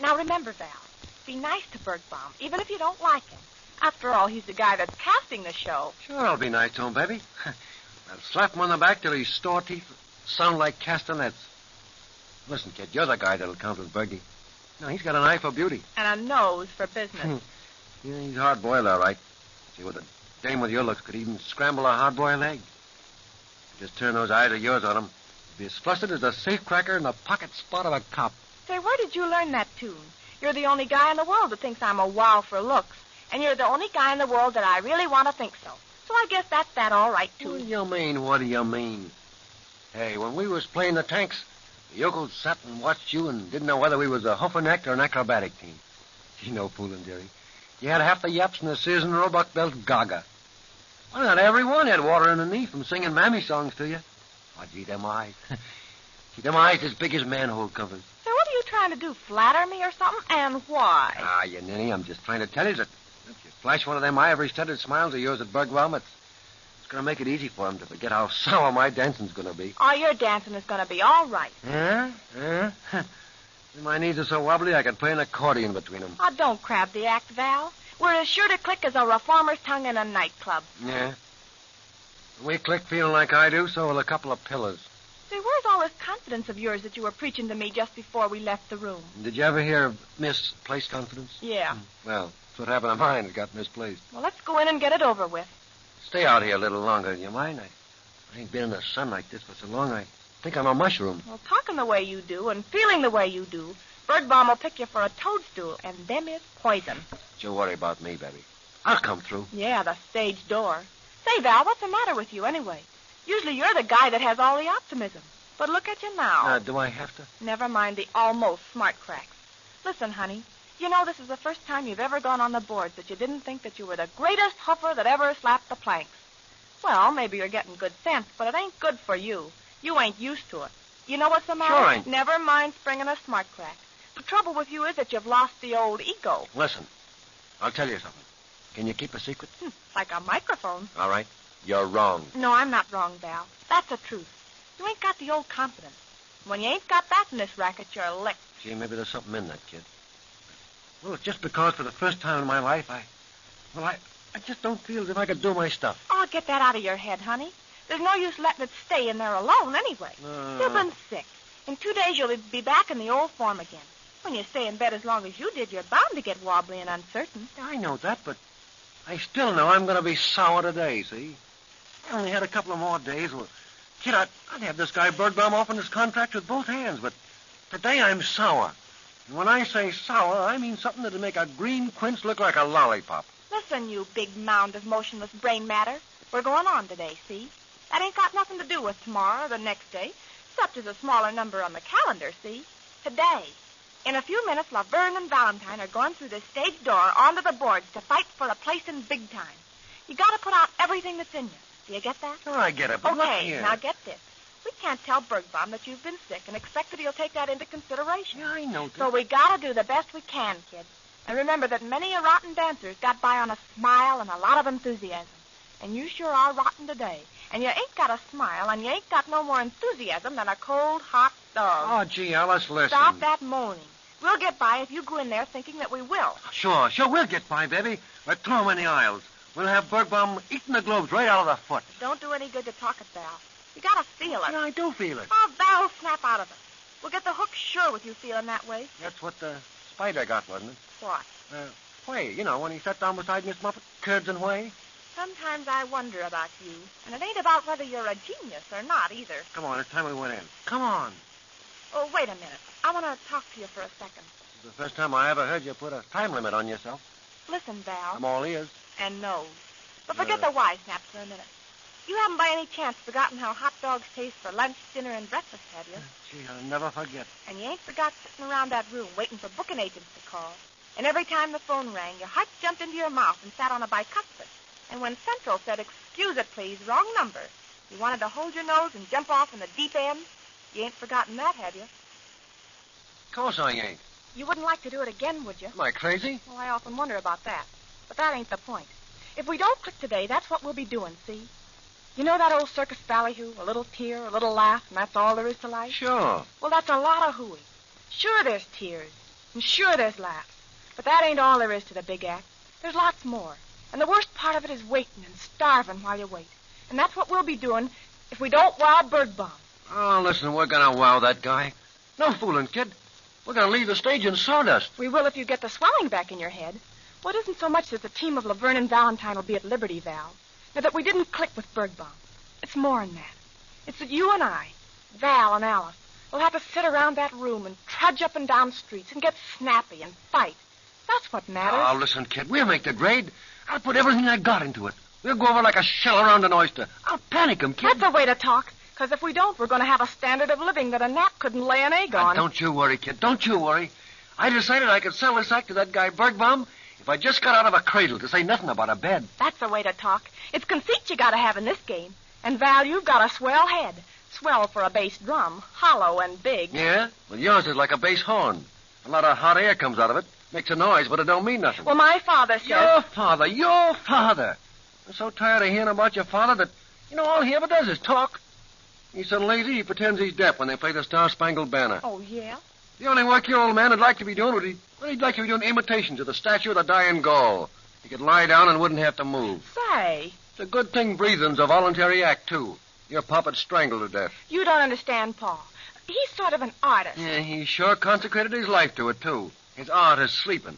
Now remember, Val, be nice to Bergbaum, even if you don't like him. After all, he's the guy that's casting the show. Sure, I'll be nice to him, baby. I'll slap him on the back till his store teeth sound like castanets. Listen, kid, you're the guy that'll count with Bergie. No, he's got an eye for beauty. And a nose for business. Yeah, he's hard-boiled, all right. See, with a dame with your looks could even scramble a hard-boiled egg. Just turn those eyes of yours on him. Be as flustered as a safecracker in the pocket spot of a cop. Say, where did you learn that tune? You're the only guy in the world that thinks I'm a wow for looks. And you're the only guy in the world that I really want to think so. So I guess that's that all right, too. What do you mean? What do you mean? Hey, when we was playing the tanks, the yokels sat and watched you and didn't know whether we was a hooferneck or an acrobatic team. You know, fooling, dearie. You had half the yaps in the Sears and Roebuck belt gaga. Why, not every one had water in the knee from singing mammy songs to you. Oh, gee, them eyes. Gee, them eyes as big as manhole covers. So what are you trying to do, flatter me or something? And why? Ah, you ninny, I'm just trying to tell you that if you flash one of them ivory-studded smiles of yours at Bergbaum, it's going to make it easy for him to forget how sour my dancing's going to be. Oh, your dancing is going to be all right. Huh? My knees are so wobbly I could play an accordion between them. Oh, don't crab the act, Val. We're as sure to click as a reformer's tongue in a nightclub. Yeah. When we click feeling like I do, so will a couple of pillars. Say, where's all this confidence of yours that you were preaching to me just before we left the room? Did you ever hear of misplaced confidence? Yeah. Well, that's what happened to mine. It got misplaced. Well, let's go in and get it over with. Stay out here a little longer, do you mind? I ain't been in the sun like this for so long, I think I'm a mushroom. Well, talking the way you do and feeling the way you do, Bergbaum will pick you for a toadstool, and them is poison. Don't you worry about me, baby. I'll come through. Yeah, the stage door. Say, Val, what's the matter with you anyway? Usually you're the guy that has all the optimism. But look at you now. Do I have to? Never mind the almost smart cracks. Listen, honey, you know this is the first time you've ever gone on the boards that you didn't think that you were the greatest hoofer that ever slapped the planks. Well, maybe you're getting good sense, but it ain't good for you. You ain't used to it. You know what's the matter? Sure I ain't. Never mind springing a smart crack. The trouble with you is that you've lost the old ego. Listen, I'll tell you something. Can you keep a secret? Like a microphone. All right. You're wrong. No, I'm not wrong, Val. That's the truth. You ain't got the old confidence. When you ain't got that in this racket, you're licked. Gee, maybe there's something in that, kid. Well, it's just because for the first time in my life, I just don't feel as if I could do my stuff. Oh, get that out of your head, honey. There's no use letting it stay in there alone anyway. You've been sick. In 2 days, you'll be back in the old form again. When you stay in bed as long as you did, you're bound to get wobbly and uncertain. I know that, but I still know I'm going to be sour today, see? I only had a couple of more days. Well, kid, I'd have this guy Bergbaum off on his contract with both hands, but today I'm sour. And when I say sour, I mean something that'll make a green quince look like a lollipop. Listen, you big mound of motionless brain matter. We're going on today, see? That ain't got nothing to do with tomorrow or the next day, except as a smaller number on the calendar, see? Today. In a few minutes, Laverne and Valentine are going through this stage door onto the boards to fight for a place in big time. You got to put out everything that's in you. Do you get that? Oh, I get it, but look Okay, here. now get this. We can't tell Bergbaum that you've been sick and expect that he'll take that into consideration. Yeah, I know that. So we got to do the best we can, kid. And remember that many a rotten dancer's got by on a smile and a lot of enthusiasm. And you sure are rotten today. And you ain't got a smile, and you ain't got no more enthusiasm than a cold, hot dog. Oh, gee, Alice, listen. Stop that moaning. We'll get by if you go in there thinking that we will. Sure, we'll get by, baby. But throw him in the aisles. We'll have Bergbaum eating the globes right out of the foot. Don't do any good to talk it, Val. You got to feel it. Yeah, I do feel it. Oh, Val, snap out of it. We'll get the hook sure with you feeling that way. That's what the spider got, wasn't it? What? Whey, you know, when he sat down beside Miss Muffet, curds and whey. Sometimes I wonder about you, and it ain't about whether you're a genius or not either. Come on, it's time we went in. Come on. Oh, wait a minute. I want to talk to you for a second. This is the first time I ever heard you put a time limit on yourself. Listen, Val. I'm all ears. And nose. But forget the why snaps for a minute. You haven't by any chance forgotten how hot dogs taste for lunch, dinner, and breakfast, have you? Gee, I'll never forget. And you ain't forgot sitting around that room waiting for booking agents to call. And every time the phone rang, your heart jumped into your mouth and sat on a bicuspid. And when Central said, "Excuse it, please, wrong number," you wanted to hold your nose and jump off in the deep end? You ain't forgotten that, have you? Of course I ain't. You wouldn't like to do it again, would you? Am I crazy? Well, I often wonder about that. But that ain't the point. If we don't click today, that's what we'll be doing, see? You know that old circus ballyhoo? A little tear, a little laugh, and that's all there is to life? Sure. Well, that's a lot of hooey. Sure, there's tears. And sure, there's laughs. But that ain't all there is to the big act. There's lots more. And the worst part of it is waiting and starving while you wait. And that's what we'll be doing if we don't wow Bergbaum. Oh, listen, we're going to wow that guy. No fooling, kid. We're going to leave the stage in sawdust. We will if you get the swelling back in your head. Well, it isn't so much that the team of Laverne and Valentine will be at Liberty, Val, but that we didn't click with Bergbaum. It's more than that. It's that you and I, Val and Alice, will have to sit around that room and trudge up and down streets and get snappy and fight. That's what matters. Oh, listen, kid, we'll make the grade. I'll put everything I got into it. We'll go over like a shell around an oyster. I'll panic 'em, kid. That's the way to talk, because if we don't, we're going to have a standard of living that a gnat couldn't lay an egg on. Don't you worry, kid. Don't you worry. I decided I could sell this act to that guy Bergbaum if I just got out of a cradle, to say nothing about a bed. That's the way to talk. It's conceit you got to have in this game. And, Val, you've got a swell head. Swell for a bass drum. Hollow and big. Yeah? Well, yours is like a bass horn. A lot of hot air comes out of it. Makes a noise, but it don't mean nothing. Well, my father says... Your father. I'm so tired of hearing about your father that, all he ever does is talk. He's so lazy he pretends he's deaf when they play the Star-Spangled Banner. Oh, yeah? The only work your old man would like to be doing he'd like to be doing imitations of the statue of the dying Gaul. He could lie down and wouldn't have to move. Say. It's a good thing breathing's a voluntary act, too. Your pop'd strangle to death. You don't understand, Paul. He's sort of an artist. Yeah, he sure consecrated his life to it, too. His art is sleeping.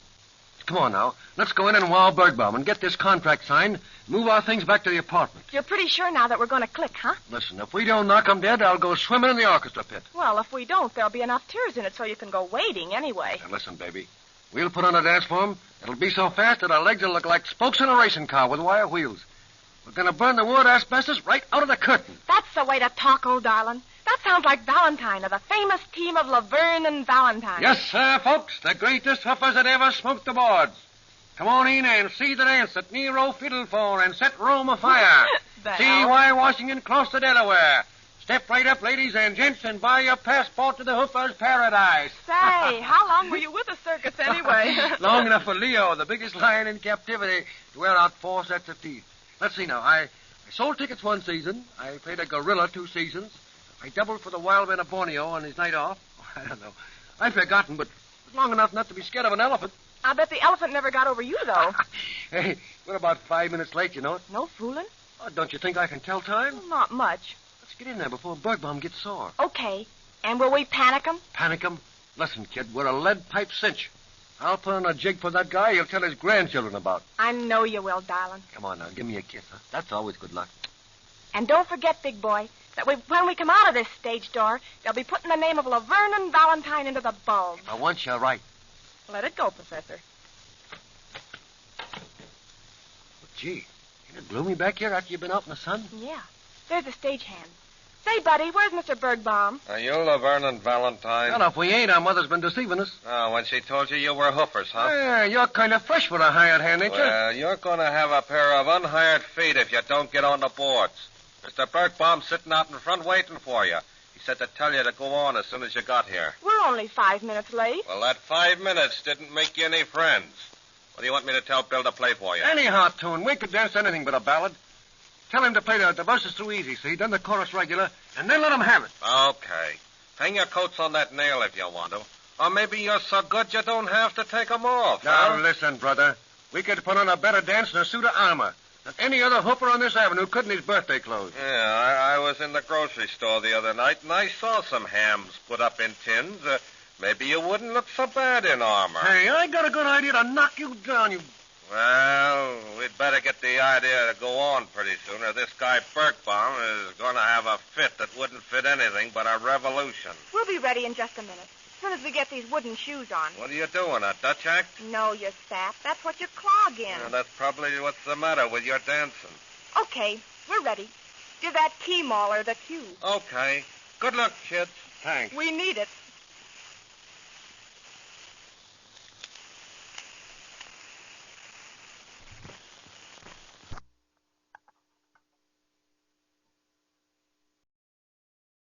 Come on now. Let's go in and wow Bergbaum and get this contract signed, move our things back to the apartment. You're pretty sure now that we're going to click, huh? Listen, if we don't knock 'em dead, I'll go swimming in the orchestra pit. Well, if we don't, there'll be enough tears in it so you can go wading anyway. Now, listen, baby. We'll put on a dance for 'em. It'll be so fast that our legs will look like spokes in a racing car with wire wheels. We're going to burn the word asbestos right out of the curtain. That's the way to talk, old darling. That sounds like Valentine of the famous team of Laverne and Valentine. Yes, sir, folks. The greatest hoofers that ever smoked the boards. Come on in and see the dance that Nero fiddled for and set Rome afire. See why Washington crossed the Delaware. Step right up, ladies and gents, and buy your passport to the Hoofers' paradise. Say, how long were you with the circus anyway? Long enough for Leo, the biggest lion in captivity, to wear out 4 sets of teeth. Let's see now. I sold tickets 1 season. I played a gorilla 2 seasons. I doubled for the wild man of Borneo on his night off. I don't know. I've forgotten, but it's long enough not to be scared of an elephant. I bet the elephant never got over you, though. Hey, we're about 5 minutes late, you know it. No fooling. Oh, don't you think I can tell time? Well, not much. Let's get in there before Bergbaum gets sore. Okay. And will we panic him? Panic him? Listen, kid, we're a lead pipe cinch. I'll put on a jig for that guy he'll tell his grandchildren about. I know you will, darling. Come on now, give me a kiss, huh? That's always good luck. And don't forget, big boy, that when we come out of this stage door, they'll be putting the name of Laverne and Valentine into the bulb. Now, once you're right. Let it go, Professor. Gee, ain't it gloomy back here after you've been out in the sun? Yeah. There's the stagehand. Say, buddy, where's Mr. Bergbaum? Are you Laverne and Valentine? Well, if we ain't, our mother's been deceiving us. Oh, when she told you were Hoofers, huh? Yeah, you're kind of fresh for a hired hand, ain't you? Well, you're going to have a pair of unhired feet if you don't get on the boards. Mr. Bergbaum's sitting out in front waiting for you. He said to tell you to go on as soon as you got here. We're only 5 minutes late. Well, that 5 minutes didn't make you any friends. What do you want me to tell Bill to play for you? Any hot tune. We could dance anything but a ballad. Tell him to play the verses through easy, see? Then the chorus regular, and then let him have it. Okay. Hang your coats on that nail if you want to. Or maybe you're so good you don't have to take 'em off. Now, huh? listen, brother. We could put on a better dance than a suit of armor than any other hooper on this avenue could in his birthday clothes. Yeah, I was in the grocery store the other night, and I saw some hams put up in tins. Maybe you wouldn't look so bad in armor. Hey, I got a good idea to knock you down, you... Well, we'd better get the idea to go on pretty soon, or this guy Bergbaum is going to have a fit that wouldn't fit anything but a revolution. We'll be ready in just a minute, as soon as we get these wooden shoes on. What are you doing, a Dutch act? No, you sap. That's what you clog in. Yeah, that's probably what's the matter with your dancing. Okay, we're ready. Give that key mauler the cue. Okay. Good luck, kids. Thanks. We need it.